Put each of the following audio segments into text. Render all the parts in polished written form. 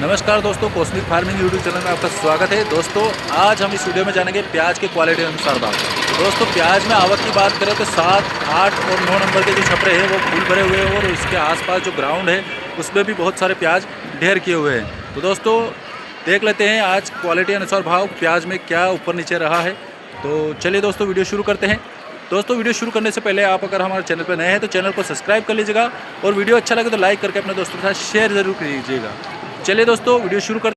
नमस्कार दोस्तों, cosmic farming YouTube channel में आपका स्वागत है। दोस्तों आज हम इस वीडियो में जानेंगे प्याज के क्वालिटी अनुसार भाव। दोस्तों प्याज में आवक की बात करें तो 7, 8 और 9 नंबर के जो छपरे हैं वो फूल भरे हुए हैं और इसके आसपास जो ग्राउंड है उसमें भी बहुत सारे प्याज ढेर किए हुए हैं। तो दोस्तों देख लेते हैं आज क्वालिटी अनुसार भाव प्याज में क्या ऊपर नीचे रहा है। तो चलिए दोस्तों वीडियो शुरू करते हैं। दोस्तों वीडियो शुरू करने से पहले आप अगर हमारे चैनल पर नए हैं तो चैनल को सब्सक्राइब कर लीजिएगा और वीडियो अच्छा लगे तो लाइक करके अपने दोस्तों के साथ शेयर ज़रूर कीजिएगा। चलिए दोस्तों वीडियो शुरू कर।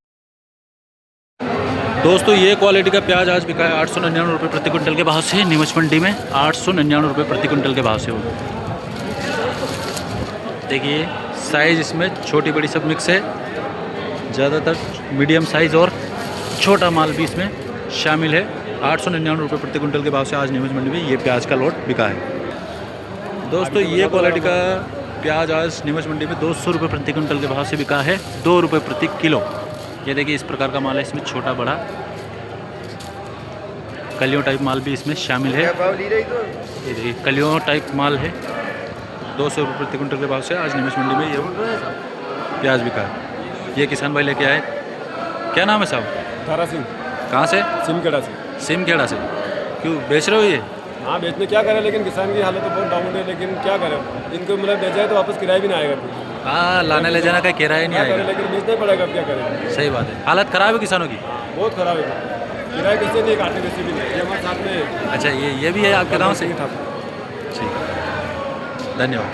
दोस्तों ये क्वालिटी का प्याज आज बिका है 899 रुपये प्रति क्विंटल के भाव से नीमच मंडी में। 899 रुपये प्रति क्विंटल के भाव से। वो देखिए साइज़ इसमें छोटी बड़ी सब मिक्स है, ज़्यादातर मीडियम साइज़ और छोटा माल भी इसमें शामिल है। 899 रुपये प्रति क्विंटल के भाव से आज नीमच मंडी में ये प्याज का लोट बिका है। दोस्तों ये क्वालिटी का प्याज आज नीमच मंडी में 200 रुपये प्रति क्विंटल के भाव से बिका है, 2 रुपये प्रति किलो। ये देखिए इस प्रकार का माल है, इसमें छोटा बड़ा कलियों टाइप माल भी इसमें शामिल है। ये देखिए कलियों टाइप माल है, 200 रुपये प्रति क्विंटल के भाव से आज नीमच मंडी में ये प्याज बिका है। ये किसान भाई लेके आए। क्या नाम है साहब? तारा सिंह। कहाँ से? सिमखेड़ा से। सिमखेड़ा से। क्यों बेच रहे हो ये? हाँ बेचने क्या करें, लेकिन किसान की हालत तो बहुत डाउन है, लेकिन क्या करें, इनको मतलब बेचा है तो वापस किराया भी नहीं आएगा। हाँ लाने ले जाना का किराया नहीं आएगा, लेकिन बेचना ही पड़ेगा, क्या करें। सही बात है। हालत ख़राब है किसानों की, बहुत ख़राब है। किराया कैसे नहीं काटने वैसे भी नहीं, ये हमारे साथ में। अच्छा ये भी है आपके गाँव से? ठीक, धन्यवाद।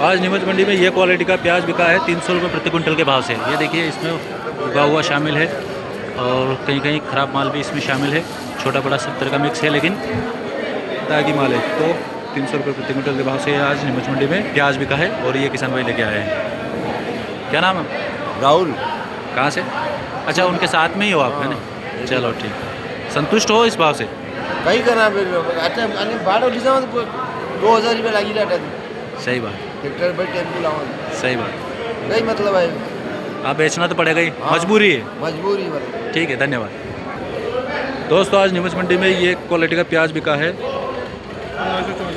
आज नीमच मंडी में ये क्वालिटी का प्याज बिका है 300 रुपये प्रति क्विंटल के भाव से। ये देखिए इसमें उगा हुआ शामिल है और कहीं कहीं ख़राब माल भी इसमें शामिल है। छोटा बड़ा सब तरह का मिक्स है, लेकिन ताज़ी माल है। तो 300 रुपये प्रति क्विंटल के भाव से आज नीमच मंडी में प्याज बिका है और ये किसान भाई लेके आए हैं। क्या नाम है? राहुल। कहाँ से? अच्छा उनके साथ में ही हो आप, है ना? चलो ठीक, संतुष्ट हो इस भाव से? काही करणार आणि भाडं लिहिलं 2000 रुपये लागेल आता। सही बात, ट्रॅक्टर पर टेम्पो लावून सही बात। काही मतलब आहे, आप बेचना तो पड़ेगा ही, मजबूरी है। मजबूरी मतलब। ठीक है, धन्यवाद। दोस्तों आज नीमच मंडी में ये क्वालिटी का प्याज बिका है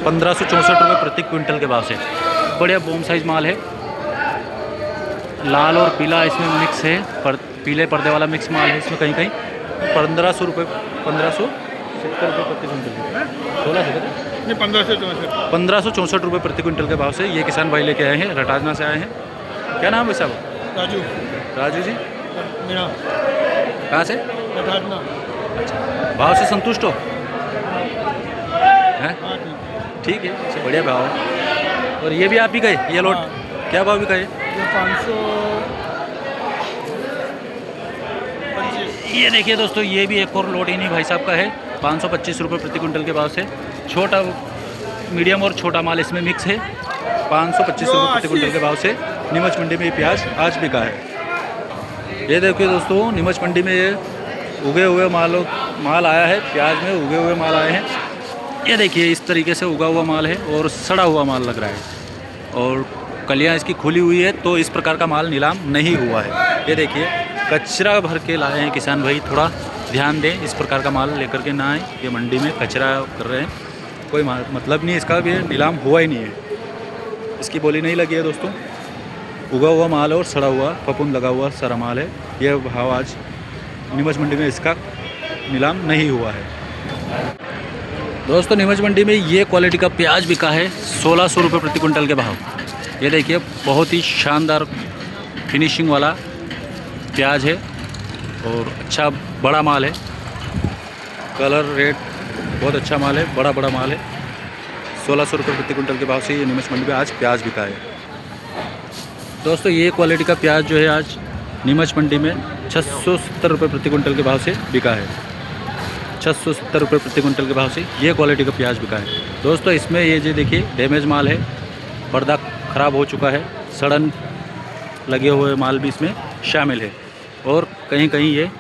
1564 रुपये प्रति क्विंटल के भाव से। बढ़िया बोम साइज माल है, लाल और पीला इसमें मिक्स है, पीले पर्दे वाला मिक्स माल है इसमें। कहीं कहीं 1570 रुपये प्रति क्विंटल, 1564 रुपये प्रति क्विंटल के भाव से ये किसान भाई लेके आए हैं, रटाजना से आए हैं। क्या नाम है साहब? राजू। राजू जी मीणा। कहाँ से? रटाजना। अच्छा, भाव से संतुष्ट हो? हैं? ठीक है, इससे बढ़िया भाव है। और ये भी आप ही का है ये लोट? क्या भाव भी का है? 525। ये देखिए दोस्तों ये भी एक और लोट इन्हीं भाई साहब का है, 525 रुपये प्रति क्विंटल के भाव से। छोटा मीडियम और छोटा माल इसमें मिक्स है। 525 रुपये प्रति क्विंटल के भाव से नीमच मंडी में ये प्याज आज बिका है। ये देखिए दोस्तों नीमच मंडी में ये उगे हुए माल आया है, प्याज में उगे हुए माल आए हैं। ये देखिए इस तरीके से उगा हुआ माल है और सड़ा हुआ माल लग रहा है और कलियां इसकी खुली हुई है, तो इस प्रकार का माल नीलाम नहीं हुआ है। ये देखिए कचरा भर के लाए हैं किसान भाई, थोड़ा ध्यान दें, इस प्रकार का माल लेकर के ना आए। ये मंडी में कचरा कर रहे हैं, कोई मतलब नहीं, इसका भी नीलाम हुआ ही नहीं है, इसकी बोली नहीं लगी है। दोस्तों उगा हुआ माल और सड़ा हुआ फफूंद लगा हुआ सारा माल है। ये भाव आज नीमच मंडी में इसका नीलाम नहीं हुआ है। दोस्तों नीमच मंडी में ये क्वालिटी का प्याज बिका है 1600 रुपये प्रति क्विंटल के भाव। ये देखिए बहुत ही शानदार फिनिशिंग वाला प्याज है और अच्छा बड़ा माल है, कलर रेट बहुत अच्छा माल है, बड़ा बड़ा माल है। 1600 रुपये प्रति क्विंटल के भाव से ये नीमच मंडी में आज प्याज बिका है। दोस्तों ये क्वालिटी का प्याज जो है आज नीमच मंडी में 670 रुपये प्रति क्विंटल के भाव से बिका है। 670 रुपये प्रति क्विंटल के भाव से ये क्वालिटी का प्याज बिका है। दोस्तों इसमें ये जो देखिए डैमेज माल है, पर्दा ख़राब हो चुका है, सड़न लगे हुए माल भी इसमें शामिल है और कहीं कहीं ये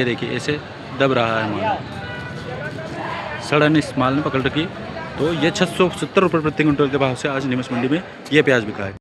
देखिए ऐसे दब रहा है माल, सड़न इस माल ने पकड़ रखी। तो ये 670 रुपये प्रति क्विंटल के भाव से आज नीमच मंडी में ये प्याज बिका है।